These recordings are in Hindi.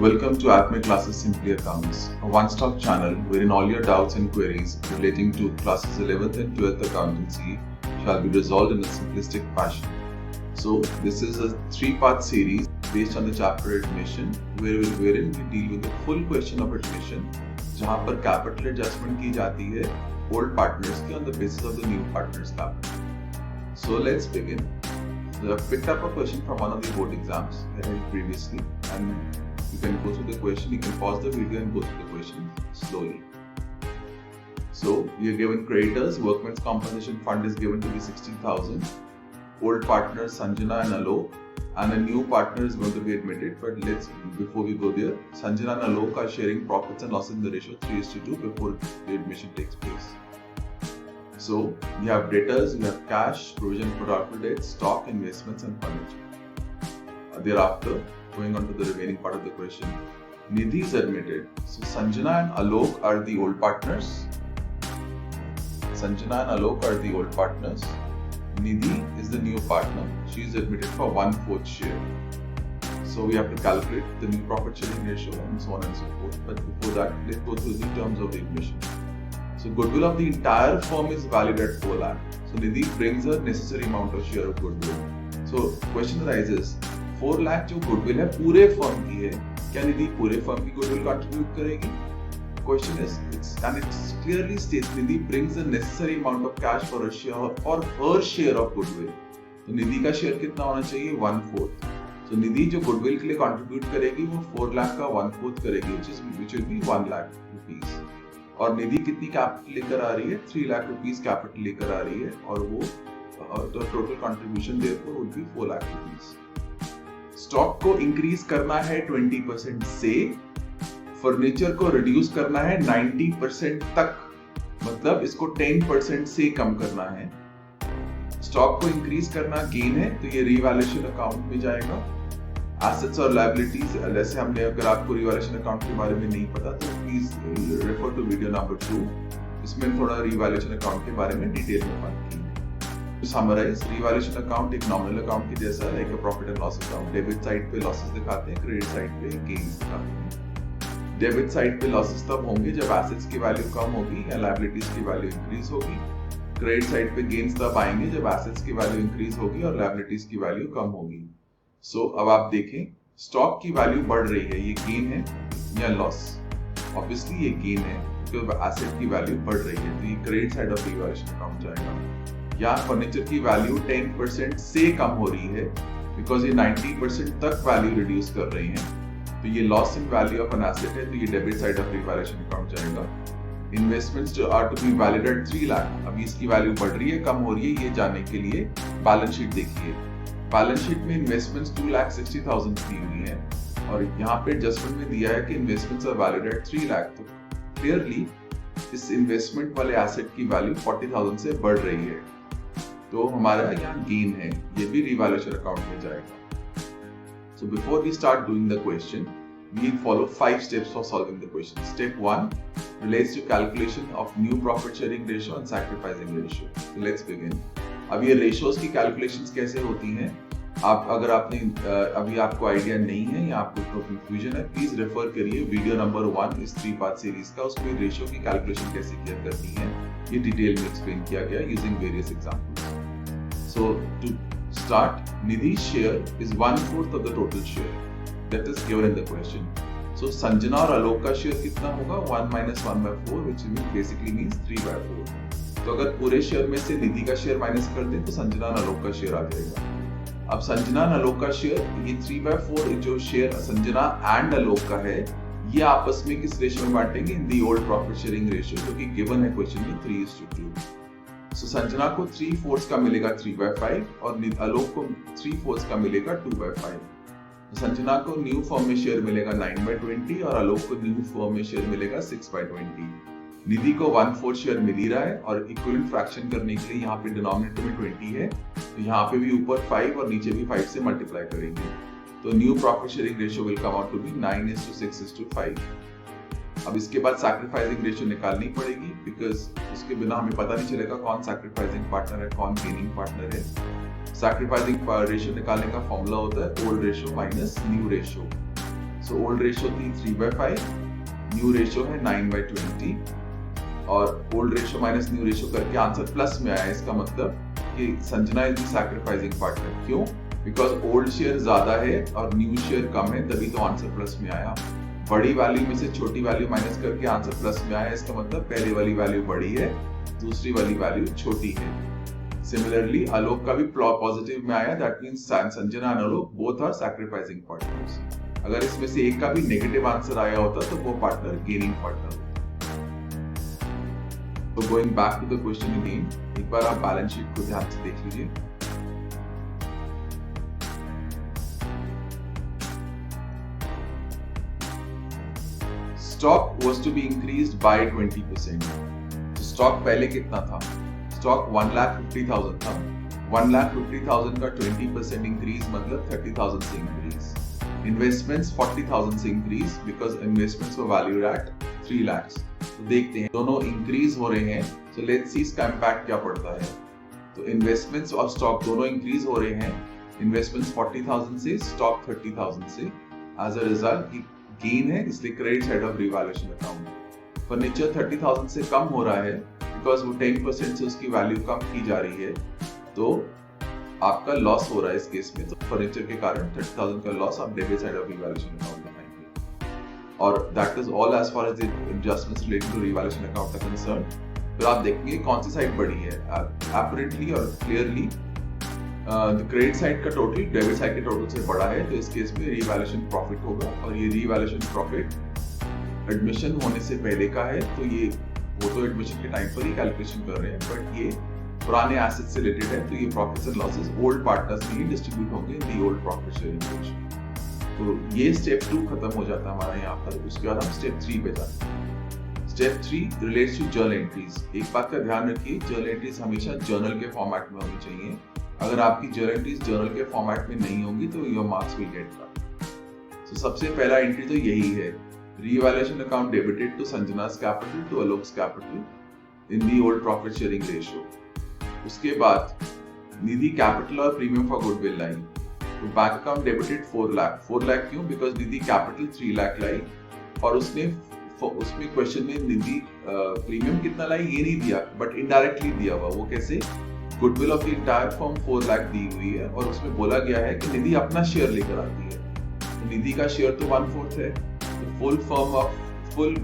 Welcome to Acme Classes Simply Accounts, a one-stop channel wherein all your doubts and queries relating to classes 11th and 12th accountancy shall be resolved in a simplistic fashion. So, this is a three-part series based on the chapter admission, wherein we deal with the full question of admission, जहाँ पर capital adjustment की जाती है old partners की on the basis of the new partners capital. So let's begin. So I've picked up a question from one of the board exams I held previously, and you can go through the question. You can pause the video and go through the question slowly. So we are given creditors. Workmen's compensation fund is given to be 60,000. Old partners Sanjana and Alok, and a new partner is going to be admitted. But before we go there, Sanjana and Alok are sharing profits and losses in the ratio 3:2 before the admission takes place. So you have debtors, you have cash, provision for doubtful debts, stock, investments, and furniture. Thereafter, going on to the remaining part of the question, Nidhi is admitted. So Sanjana and Alok are the old partners. Sanjana and Alok are the old partners. Nidhi is the new partner. She is admitted for 1/4 share. So we have to calculate the new profit sharing ratio and so on and so forth. But before that, let's go through the terms of the admission. So goodwill of the entire firm is valued at 4 lakh. So Nidhi brings a necessary amount of share of goodwill. So question arises, 4 lakh जो goodwill है पूरे firm की है, क्या निधि पूरे firm की goodwill contribute करेगी? Question is, it clearly states Nidhi brings the necessary amount of cash for her share of goodwill. तो निधि का share कितना होना चाहिए? 1/4. So निधि जो goodwill के लिए contribute करेगी वो 4 lakh का 1/4 करेगी, which will be 1 lakh rupees. और निधि कितनी कैपिटल लेकर आ रही है? 3 लाख रुपीस कैपिटल लेकर आ रही है, और वो total contribution therefore would be 4 lakh rupees. Stock को इंक्रीज करना है 20% से, फर्नीचर को रिड्यूस करना है 90% तक, मतलब इसको 10% से कम करना है. स्टॉक को इंक्रीज करना गेन है, तो ये रिवैल्यूएशन अकाउंट में जाएगा. एसेट्स और लायबिलिटीज, जैसे हमने, अगर आपको रिवैल्यूएशन अकाउंट के बारे में नहीं पता तो please refer to video number 2. इसमें थोड़ा रिवैल्यूएशन अकाउंट के बारे में डिटेल में बात की है. टू समराइज, रिवैल्यूएशन अकाउंट एक नॉमिनल अकाउंट के जैसा है, एक profit and loss account. Debit side पे लॉसेस दिखाते हैं, क्रेडिट साइड पे गेन्स दिखाते हैं. डेबिट साइड पे लॉसेस तब होंगे जब एसेट्स की वैल्यू कम होगी या लायबिलिटीज की वैल्यू इंक्रीज होगी. क्रेडिट साइड पे गेन्स तब आएंगे जब एसेट्स की वैल्यू इंक्रीज होगी और लायबिलिटीज की वैल्यू कम होगी. सो अब आप देखें, स्टॉक की वैल्यू बढ़ रही है, ये गेन है या लॉस? ऑब्वियसली ये गेन है क्योंकि एसेट की वैल्यू बढ़ रही है, तो ये credit side of revaluation account जाएगा. या फर्नीचर की वैल्यू 10% से कम हो रही है बिकॉज ये 90% तक वैल्यू रिड्यूस कर रही है, तो ये loss in value of an asset है, तो ये debit side of revaluation account जाएगा. Investments are to be valid at 3 lakh. अभी इसकी वैल्यू बढ़ रही है, कम हो रही है, ये जानने के लिए बैलेंस शीट देखिए. बैलेंस शीट में इन्वेस्टमेंट्स 2,60,000 दी हुई है, और यहाँ पे एडजस्टमेंट में दिया है कि investments are valid at 3 lakh. तो क्लियरली इस इन्वेस्टमेंट वाले एसेट की वैल्यू 40,000 से बढ़ रही है, तो हमारा यहाँ गेन है, ये भी रिवैल्यूएशन अकाउंट में जाएगा. So before we start doing the question, we follow 5 steps for solving the question. Step 1 relates to calculation of new profit sharing ratio and sacrificing ratio. So let's begin. अब ये ratios की calculations कैसे होती हैं? अगर आपने अभी आपको आइडिया नहीं है या आपको कंफ्यूजन है, प्लीज रेफर करिए वीडियो नंबर 1 इस 3 पार्ट सीरीज का. उसमें रेशियो की कैलकुलेशन कैसे किया करनी है ये डिटेल में एक्सप्लेन किया गया using various examples. So to start, Nidhi share is 1/4 of the total share that is given in the question. So Sanjana और आलोक का शेयर कितना होगा? 1 - 1/4, which basically means 3/4. तो अगर पूरे शेयर में से निधि का शेयर माइनस कर दें तो संजना और आलोक का शेयर आ जाएगा. अब संजना और आलोक का शेयर, ये 3/4 जो शेयर संजना एंड आलोक का है, ये आपस में किस रेशियो में बांटेंगे? In the old profit sharing ratio, जो कि गिवन है क्वेश्चन में 3:2. सो संजना को 3/4 का मिलेगा 3/5 और आलोक को 3/4 का मिलेगा 2/5. संजना को न्यू फर्म में शेयर मिलेगा 9/20 और आलोक को न्यू फर्म में शेयर मिलेगा 6/20. निधि को 1/4 शेयर मिल ही रहा है, और इक्विवेलेंट फ्रैक्शन करने के लिए यहाँ पे डिनोमिनेटर में 20 है, तो यहाँ पे भी ऊपर 5 और नीचे भी 5 से मल्टीप्लाई करेंगे, तो new profit sharing ratio will come out to be 9:6:5. अब इसके बाद सैक्रिफाइसिंग रेशियो निकालनी पड़ेगी, बिकॉज उसके बिना हमें पता नहीं चलेगा कौन सैक्रिफाइसिंग पार्टनर है, कौन गेनिंग पार्टनर है. सैक्रिफाइसिंग रेशियो निकालने का फॉर्मूला होता है old ratio minus new ratio. So old ratio थी 3/5, न्यू रेशियो है 9/20 और old ratio minus new ratio करके आंसर प्लस में आया। इसका मतलब कि Sanjana is the sacrificing partner. क्यों? बिकॉज ओल्ड शेयर ज्यादा है और न्यू शेयर कम है, तभी तो आंसर प्लस में आया। बड़ी वैल्यू में से छोटी वैल्यू माइनस करके आंसर प्लस में आया। इसका मतलब पहले वाली वैल्यू बड़ी है, दूसरी वाली वैल्यू छोटी है। सिमिलरली आलोक का भी पॉजिटिव में आया, that means Sanjana and Alok both are sacrificing partners. अगर इसमें से एक का भी नेगेटिव आंसर आया होता तो वो पार्टनर गेनिंग पार्टनर होता। तो going back to the question again, एक बार आप बैलेंस शीट को ध्यान से देख लीजिए। Stock was to be increased by 20%। तो स्टॉक पहले कितना था? स्टॉक 1,50,000 था। 1,50,000 का 20% इंक्रीज मतलब 30,000 से इंक्रीज। इन्वेस्टमेंट्स 40,000 से increase because investments were valued at 3 lakhs। तो देखते हैं दोनों इंक्रीज हो रहे हैं, सो लेट्स सी इसका इम्पैक्ट क्या पड़ता है। तो इन्वेस्टमेंट्स और स्टॉक दोनों इंक्रीज हो रहे हैं। इन्वेस्टमेंट्स 40,000 से, स्टॉक 30,000 से। एज अ रिजल्ट गेन है, इसलिए credit side of revaluation account. Furniture 30,000 से कम हो रहा है बिकॉज वो 10% से उसकी वैल्यू कम की जा रही है, तो आपका लॉस हो रहा है इस केस में। तो फर्नीचर के कारण 30,000 का लॉस आप debit side of revaluation account बनाएंगे। और that is all as far as the adjustments related to revaluation account are concern. फिर आप देखेंगे कौन सी साइड बड़ी है। एपरेंटली और क्लियरली द क्रेडिट साइड का टोटल डेबिट साइड के टोटल से बड़ा है, तो इस केस में रिवैल्यूएशन प्रॉफिट होगा। और ये रिवैल्यूएशन प्रॉफिट एडमिशन होने से पहले का है, तो ये वो तो एडमिशन के टाइम पर ही कैलकुलेशन कर रहे हैं, बट ये पुराने एसेट से रिलेटेड है, तो ये profits and losses old partners में ही डिस्ट्रीब्यूट होंगे in the old profit sharing ratio. तो ये स्टेप 2 खत्म हो जाता है हमारा यहाँ पर। उसके बाद हम स्टेप 3 पे जाते हैं। Step 3 relates to journal entries. एक बात का ध्यान रखिए, जर्नल एंट्रीज हमेशा जर्नल के फॉर्मेट में होनी चाहिए। अगर आपकी जर्नल एंट्रीज जर्नल के फॉर्मेट में नहीं होंगी तो your marks will get cut. तो सबसे पहला एंट्री तो यही है, revaluation account debited to Sanjana's capital to Alok's capital in the old profit sharing ratio। उसके बाद निधि कैपिटल और प्रीमियम फॉर गुडविल लाई। तो bank account debited 4 lakh. 4 lakh क्यों? बिकॉज निधि कैपिटल 3 लाख लाई और उसमें क्वेश्चन में निधि प्रीमियम कितना लाई ये नहीं दिया, बट इनडायरेक्टली दिया हुआ। वो कैसे? Goodwill of the entire firm 4 lakh दी हुई है और उसमें बोला गया है कि निधि अपना शेयर लेकर आती है। तो निधि का शेयर तो 1/4 है, full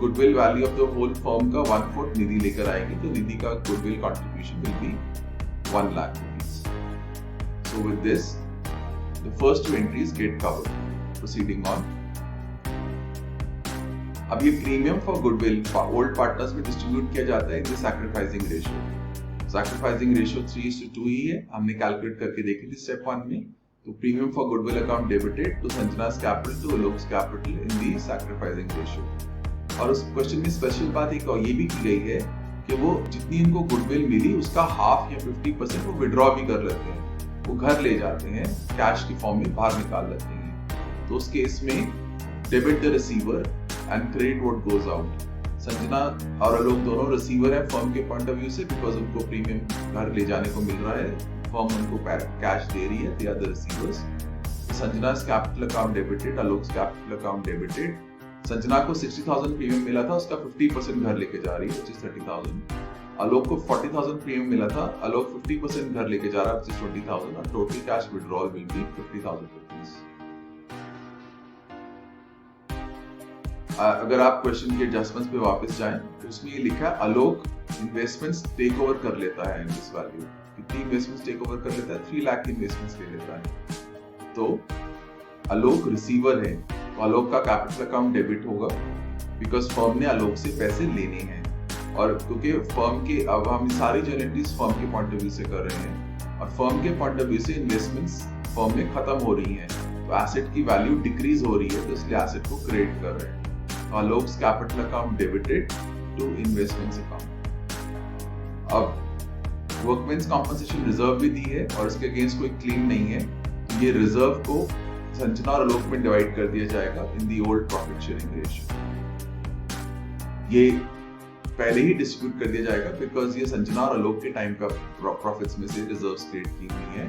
goodwill value of the whole firm का 1/4 निधि लेकर आएगी, तो निधि का goodwill contribution will be 1 lakh rupees। So with this, the first 2 entries get covered। Proceeding on। अब ये premium for goodwill old partners में डिस्ट्रीब्यूट किया जाता है in the sacrificing ratio. Sacrificing ratio 3:2 ही है, हमने कैलकुलेट करके देखी थी स्टेप 1 में। तो premium for goodwill account debited to Sanjana's capital to Alok's capital in the sacrificing ratio. और उस क्वेश्चन में स्पेशल बात एक ये भी की गई है कि वो जितनी इनको गुडविल मिली उसका हाफ या 50% वो विड्रॉ भी कर लेते हैं, वो घर ले जाते हैं, कैश की फॉर्म में बाहर निकाल लेते हैं। तो उस केस में debit the receiver and credit what goes out. Sanjana और आलोक दोनों रिसीवर है फर्म के पॉइंट ऑफ व्यू से, बिकॉज उनको प्रीमियम घर ले जाने को मिल रहा है, फर्म उनको कैश दे रही है, they are the receivers. Sanjana's capital account debited, Alok's capital account debited. Sanjana को 60,000 प्रीमियम मिला था, उसका 50% घर लेके जा रही है, which is 30,000। आलोक को 40,000 प्रीमियम मिला था, आलोक 50% घर लेके जा रहा है, which is 20,000, और total cash withdrawal will be 50,000 rupees. अगर आप क्वेश्चन के एडजस्टमेंट्स पे वापस जाएं तो उसमें ये लिखा है आलोक इन्वेस्टमेंट्स टेक ओवर कर लेता है इन दिस वैल्यू। कितनी इन्वेस्टमेंट्स टेक ओवर कर लेता है? 3 लाख इन्वेस्टमेंट्स ले लेता है। तो आलोक रिसीवर है, तो आलोक का कैपिटल अकाउंट डेबिट होगा बिकॉज फर्म ने आलोक से पैसे लेने हैं। और क्योंकि फर्म के अब हम सारी जो एंट्रीज फर्म के पॉइंट ऑफ व्यू से कर रहे हैं और फर्म के पॉइंट ऑफ व्यू से इन्वेस्टमेंट्स फर्म में खत्म हो रही हैं, तो एसेट की वैल्यू डिक्रीज हो रही है, तो इसलिए एसेट को क्रेडिट कर रहे हैं। Alok's capital account debited to investments account. अब वर्कमेंस कॉम्पनसेशन रिजर्व भी दी है और इसके अगेंस्ट कोई क्लेम नहीं है, तो ये रिजर्व को संजना और आलोक में डिवाइड कर दिया जाएगा in the old profit sharing ratio. ये पहले ही डिस्ट्रीब्यूट कर दिया जाएगा बिकॉज ये संजना और आलोक के टाइम का प्रॉफिट्स में से रिजर्व्स क्रिएट की हुई है।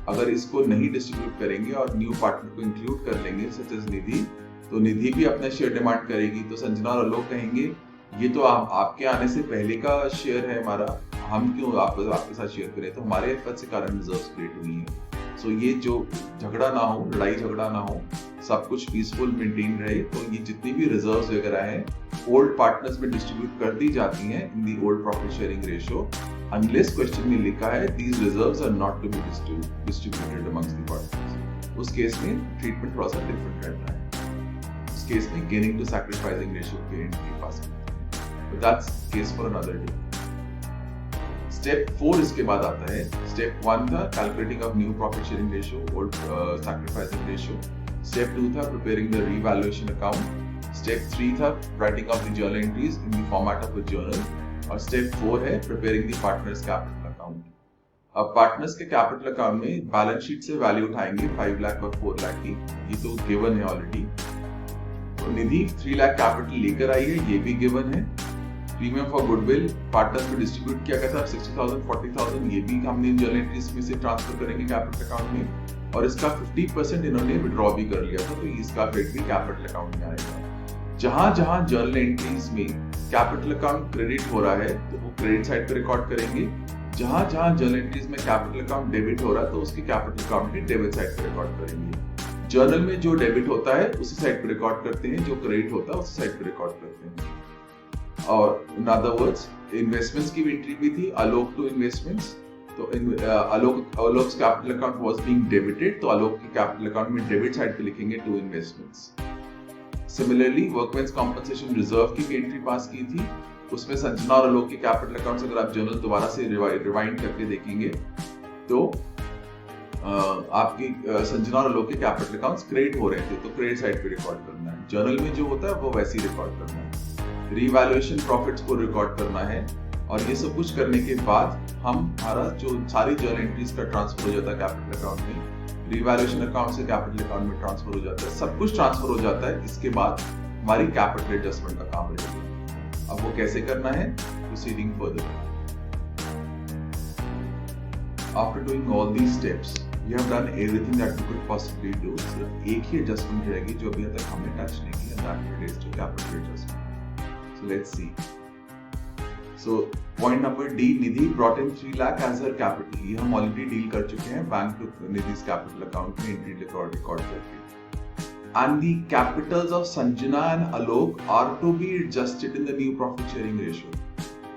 अगर इसको नहीं डिस्ट्रीब्यूट करेंगे और न्यू पार्टनर को इंक्लूड कर लेंगे सच एज निधि, तो निधि भी अपना शेयर डिमांड करेगी, तो संजना और आलोक कहेंगे ये तो आपके आने से पहले का शेयर है हमारा, हम क्यों आपके साथ शेयर करें, तो हमारे एफर्ट्स के कारण रिजर्व्स क्रिएट हुई है। सो ये जो झगड़ा ना हो, लड़ाई झगड़ा ना हो, सब कुछ पीसफुल मेंटेन रहे, तो ये जितनी भी रिजर्व्स वगैरह हैं ओल्ड पार्टनर्स में डिस्ट्रीब्यूट कर दी जाती हैं in the old profit sharing ratio, unless question में लिखा है these reserves are not to be distributed amongst the partners. उस केस में ट्रीटमेंट थोड़ा सा डिफरेंट रहता है। उस केस में गेनिंग टू सैक्रिफाइसिंग रेशियो के एंट्री पास करते हैं, but that's case for another day. Step 4 इसके बाद आता है। स्टेप 1 था calculating of new profit sharing ratio, old sacrificing ratio. Step 2 था preparing the revaluation account. Step 3 था writing of the journal entries in the format of a journal. और स्टेप 4 है preparing the partners capital account. अब पार्टनर्स के कैपिटल अकाउंट में बैलेंस शीट से वैल्यू उठाएंगे 5 लाख और 4 लाख की, ये तो गिवन है ऑलरेडी। तो निधि 3 लाख कैपिटल लेकर आई है, ये भी गिवन है। प्रीमियम फॉर गुडविल पार्टनर्स में डिस्ट्रीब्यूट किया गया था 60,000 40,000, ये भी हमने जर्नल एंट्रीज में से ट्रांसफर करेंगे कैपिटल अकाउंट में, और इसका 50% इन्होंने विड्रॉ भी कर लिया था, तो इसका क्रेडिट भी कैपिटल अकाउंट में आएगा। जहां जहां जर्नल एंट्रीज में कैपिटल अकाउंट क्रेडिट हो रहा है तो वो क्रेडिट साइड पे रिकॉर्ड करेंगे, जहां जहां जर्नल एंट्रीज में कैपिटल अकाउंट डेबिट हो रहा है तो उसकी कैपिटल अकाउंट की डेबिट साइड पे रिकॉर्ड करेंगे। जर्नल में जो डेबिट होता है उसी साइड पे रिकॉर्ड करते हैं, जो क्रेडिट होता है उसी साइड पे रिकॉर्ड करते हैं। और इन अदर वर्ड्स इन्वेस्टमेंट्स की भी एंट्री भी थी, आलोक टू इन्वेस्टमेंट्स, तो Alok's capital account was being debited, तो आलोक के कैपिटल अकाउंट में डेबिट साइड पे लिखेंगे to investments. Similarly workmen's compensation reserve की भी एंट्री पास की थी, उसमें संजना और आलोक के कैपिटल अकाउंट्स अगर आप जर्नल दोबारा से रिवाइंड करके देखेंगे तो आपकी संजना और आलोक के कैपिटल अकाउंट्स क्रेडिट हो रहे थे, तो क्रेडिट साइड पे रिकॉर्ड करना है। जर्नल में जो होता है वो वैसे ही रिकॉर्ड करना है। रीवैल्यूएशन प्रॉफिट्स को रिकॉर्ड करना है, और ये सब कुछ करने के बाद हमारा जो सारी जर्नल एंट्रीज का ट्रांसफर हो जाता है कैपिटल अकाउंट में, रीवैल्यूएशन अकाउंट से कैपिटल अकाउंट में ट्रांसफर हो जाता है, सब कुछ ट्रांसफर हो जाता है। इसके बाद हमारी कैपिटल एडजस्टमेंट का काम रहेगा। अब वो कैसे करना है, proceeding further. After doing all these steps we have done everything that we could possibly do. सिर्फ एक ही एडजस्टमेंट रहेगी जो अभी तक हमने टच नहीं किया, that relates to capital adjustment. So let's see. So point number D, Nidhi brought in 3 lakh as her capital. ये हम already deal कर चुके हैं bank to Nidhi's capital account में entry record करके। And the capitals of Sanjana and Alok are to be adjusted in the new profit sharing ratio.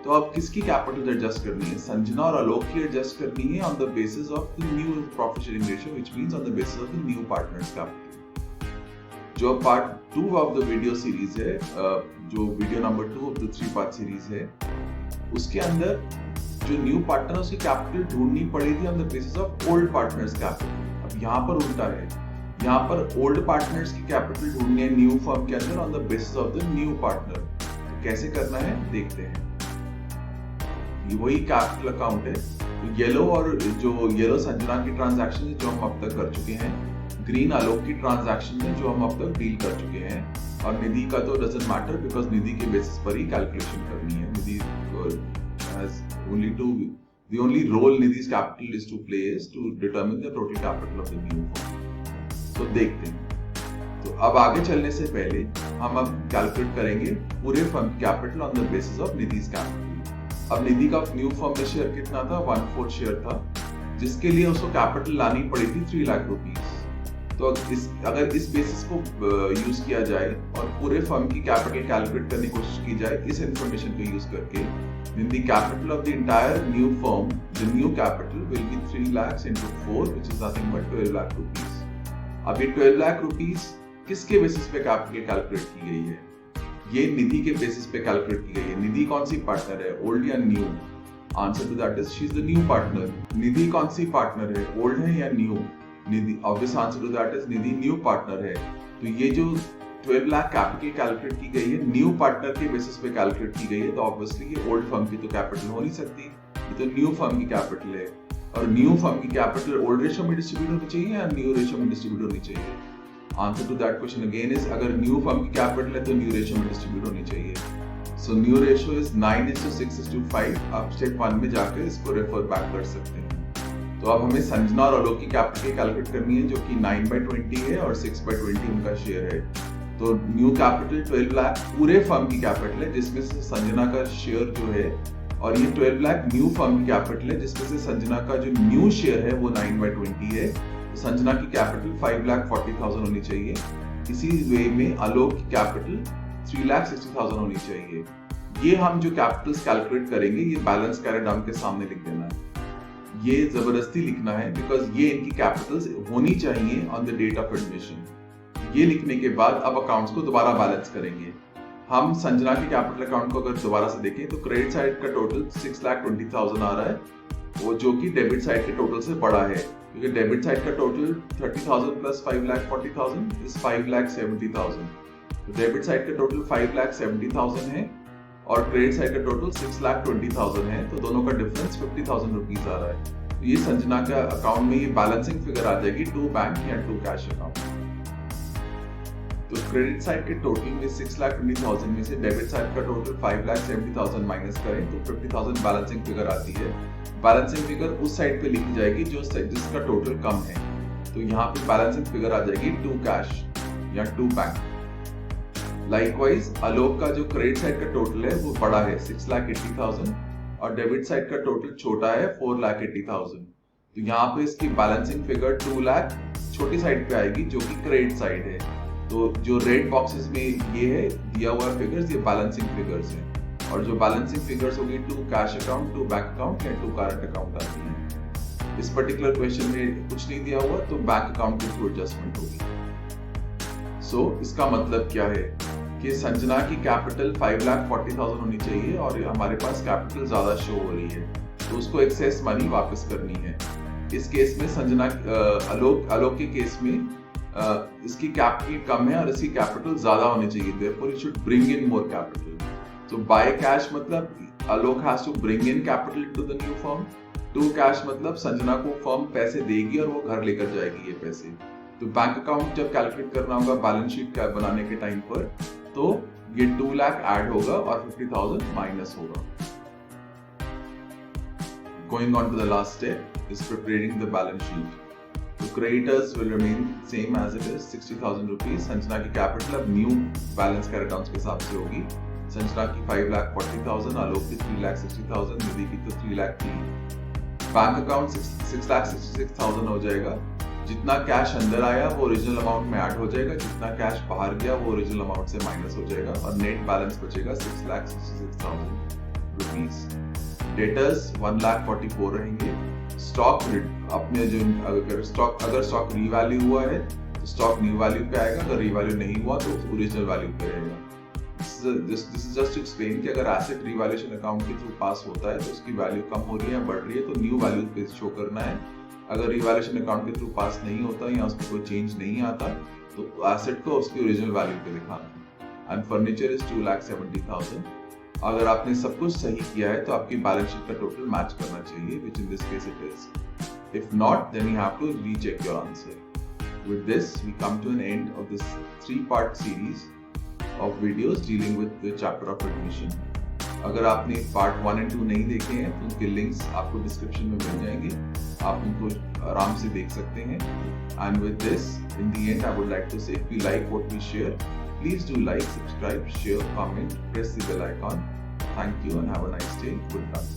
तो अब किसकी कैपिटल एडजस्ट करनी है, संजना और आलोक की एडजस्ट करनी है on the basis of the new profit sharing ratio, which means on the basis of the new partners capital. जो part 2 of the video series है, जो video number 2 of the 3 part series है, उसके अंदर जो न्यू पार्टनर उसकी कैपिटल ढूंढनी पड़ी थी on the basis of old partners capital. अब यहाँ पर उल्टा है, यहाँ पर ओल्ड पार्टनर्स की कैपिटल ढूंढनी है न्यू फर्म के अंदर on the basis of the new partner. तो कैसे करना है देखते हैं। ये वही कैपिटल अकाउंट है, तो येलो और जो येलो संजना की ट्रांजैक्शन है जो हम अब तक कर चुके हैं, ग्रीन आलोक की ट्रांजैक्शन है जो हम अब तक डील कर चुके हैं, और निधि का तो डजंट मैटर बिकॉज निधि के बेसिस पर ही कैलकुलेशन करनी है। निधि has only to the only role Nidhi's capital is to play is to determine the total capital of the new firm। तो देखते हैं। तो अब आगे चलने से पहले हम अब कैलकुलेट करेंगे पूरे फर्म की capital on the basis of Nidhi's capital. अब निधि का न्यू फर्म में शेयर कितना था, 1/4 शेयर था, जिसके लिए उसको कैपिटल लानी पड़ी थी 3 लाख रुपीस। तो अगर इस बेसिस को यूज किया जाए और पूरे फर्म की कैपिटल कैलकुलेट करने की कोशिश की जाए इस इंफॉर्मेशन को यूज करके, then the capital of the entire new firm, the new capital will be 3 lakhs into 4, which is nothing but 12 lakh rupees। अब ये 12 लाख रुपीस किसके बेसिस पे कैपिटल कैलकुलेट की गई है, ये निधि के बेसिस पे कैलकुलेट की गई है। निधि कौन सी पार्टनर है, ओल्ड या new? Answer to that is she is the new partner. Nidhi कौन सी पार्टनर है, ओल्ड है या new? Nidhi, obvious answer to that is Nidhi new partner है। तो ये जो 12 लाख कैपिटल कैलकुलेट की गई है न्यू पार्टनर के बेसिस पे कैलकुलेट की गई है, तो ऑब्वियसली ये ओल्ड फर्म की तो कैपिटल हो नहीं सकती, ये तो न्यू फर्म की कैपिटल है। और न्यू फर्म की कैपिटल ओल्ड रेशियो में डिस्ट्रीब्यूट होनी चाहिए या न्यू रेशियो में डिस्ट्रीब्यूट होनी चाहिए? Answer to that question again is अगर न्यू फर्म की कैपिटल है तो न्यू रेशियो में डिस्ट्रीब्यूट होनी चाहिए। So new ratio is 9:6:5। आप स्टेप 1 में जाकर इसको रेफर बैक कर सकते हैं। तो अब हमें संजना और आलोक की कैपिटल कैलकुलेट करनी है जो कि 9/20 है और 6/20 उनका शेयर है। तो न्यू कैपिटल 12 लाख पूरे फर्म की कैपिटल है, जिसमें से संजना का शेयर जो है, और ये 12 लाख न्यू फर्म की कैपिटल है, जिसमें से संजना का जो न्यू शेयर है वो 9/20 है। तो संजना की कैपिटल 5,40,000 होनी चाहिए। इसी वे में आलोक की कैपिटल 3,60,000 होनी चाहिए। ये हम जो कैपिटल्स कैलकुलेट करेंगे, ये बैलेंस कैरेट डाउन के सामने लिख देना है। ये जबरदस्ती लिखना है बिकॉज ये इनकी कैपिटल्स होनी चाहिए on the date of admission. ये लिखने के बाद अब अकाउंट्स को दोबारा बैलेंस करेंगे। हम संजना की कैपिटल अकाउंट को अगर दोबारा से देखें तो क्रेडिट साइड का टोटल 6,20,000 आ रहा है, वो जो कि डेबिट साइड के टोटल से बड़ा है, क्योंकि डेबिट साइड का टोटल 30,000 प्लस 5,40,000 इज 5,70,000। तो डेबिट साइड का टोटल 5,70,000 है और क्रेडिट साइड का टोटल 6,20,000 है, तो दोनों का डिफरेंस 50,000 रुपीज आ रहा है। तो ये संजना का अकाउंट में ये बैलेंसिंग फिगर आ जाएगी टू बैंक या टू कैश अकाउंट। तो क्रेडिट साइड के टोटल में 6,20,000 में से डेबिट साइड का टोटल 5,70,000 माइनस करें तो 50,000 बैलेंसिंग फिगर आती है। बैलेंसिंग फिगर उस साइड पे लिखी जाएगी जो जिसका टोटल कम है। तो यहाँ पे बैलेंसिंग फिगर आ जाएगी टू कैश या टू बैंक। लाइकवाइज आलोक का जो क्रेडिट साइड का टोटल है वो बड़ा है 6,80,000 और डेबिट साइड का टोटल छोटा है 4,80,000। तो यहाँ पे इसकी बैलेंसिंग फिगर 2 लाख छोटी साइड पे आएगी जो कि क्रेडिट साइड है। तो जो रेड बॉक्सेस में ये है दिया हुआ फिगर्स, ये बैलेंसिंग फिगर्स हैं, और जो बैलेंसिंग फिगर्स होगी to cash account, to bank account या टू करंट अकाउंट आती है। इस पर्टिकुलर क्वेश्चन में कुछ नहीं दिया हुआ तो बैंक अकाउंट के थ्रू एडजस्टमेंट होगी। सो इसका मतलब क्या है कि संजना की कैपिटल 5,40,000 होनी चाहिए और हमारे पास कैपिटल ज्यादा शो हो रही है, तो उसको एक्सेस मनी वापस करनी है। इस केस में संजना आलोक के केस में इसकी कैपिटल कम है और इसकी कैपिटल ज्यादा होनी चाहिए, therefore you should bring in more capital. So buy cash मतलब आलोक has to bring in capital to the new firm. To cash मतलब संजना को फर्म पैसे देगी और वो घर लेकर जाएगी ये पैसे। तो बैंक अकाउंट जब कैलकुलेट करना होगा बैलेंस शीट बनाने के टाइम पर, तो ये 2 लाख ऐड होगा और 50,000 माइनस होगा। Going on to the last step is preparing the balance sheet. The creditors will remain same as it is 60,000 rupees. Sanjana की कैपिटल अब न्यू बैलेंस कैरेट डाउन के हिसाब से होगी। संजना की 5,40,000, आलोक की 3,60,000, निधि की तो 3,03,000। बैंक अकाउंट 6,66,000 हो जाएगा। जितना कैश अंदर आया वो ओरिजिनल अमाउंट में ऐड हो जाएगा, जितना कैश बाहर गया वो ओरिजिनल अमाउंट से माइनस हो जाएगा और नेट बैलेंस बचेगा 6,66,000 रुपीज। डेटर्स 1,44,000 रहेंगे। स्टॉक अपने जो अगर स्टॉक रीवैल्यू हुआ है तो स्टॉक न्यू वैल्यू पे आएगा, अगर रीवैल्यू नहीं हुआ तो ओरिजिनल वैल्यू पे रहेगा। This is just to explain कि अगर एसेट रीवैल्यूएशन अकाउंट के थ्रू पास होता है तो उसकी वैल्यू कम हो रही है या बढ़ रही है तो न्यू वैल्यू पे शो करना है। अगर रीवैल्यूएशन अकाउंट के थ्रू पास नहीं होता या उसमें कोई चेंज नहीं आता तो एसेट को उसकी ओरिजिनल वैल्यू पे दिखाना है। And furniture is 2,70,000। अगर आपने सब कुछ सही किया है तो आपकी बैलेंस शीट का टोटल मैच करना चाहिए, which in this case it is. If not, then you have to recheck your answer. With this, we come to an end of this 3-part series of videos dealing with the chapter of admission. अगर आपने पार्ट 1 और 2 नहीं देखे हैं तो उनके लिंक्स आपको डिस्क्रिप्शन में मिल जाएंगे, आप उनको आराम से देख सकते हैं। And with this, in the end, I would like to say, if you like what we share, please do like, subscribe, share, comment, press the bell icon. Thank you and have a nice day. Good luck.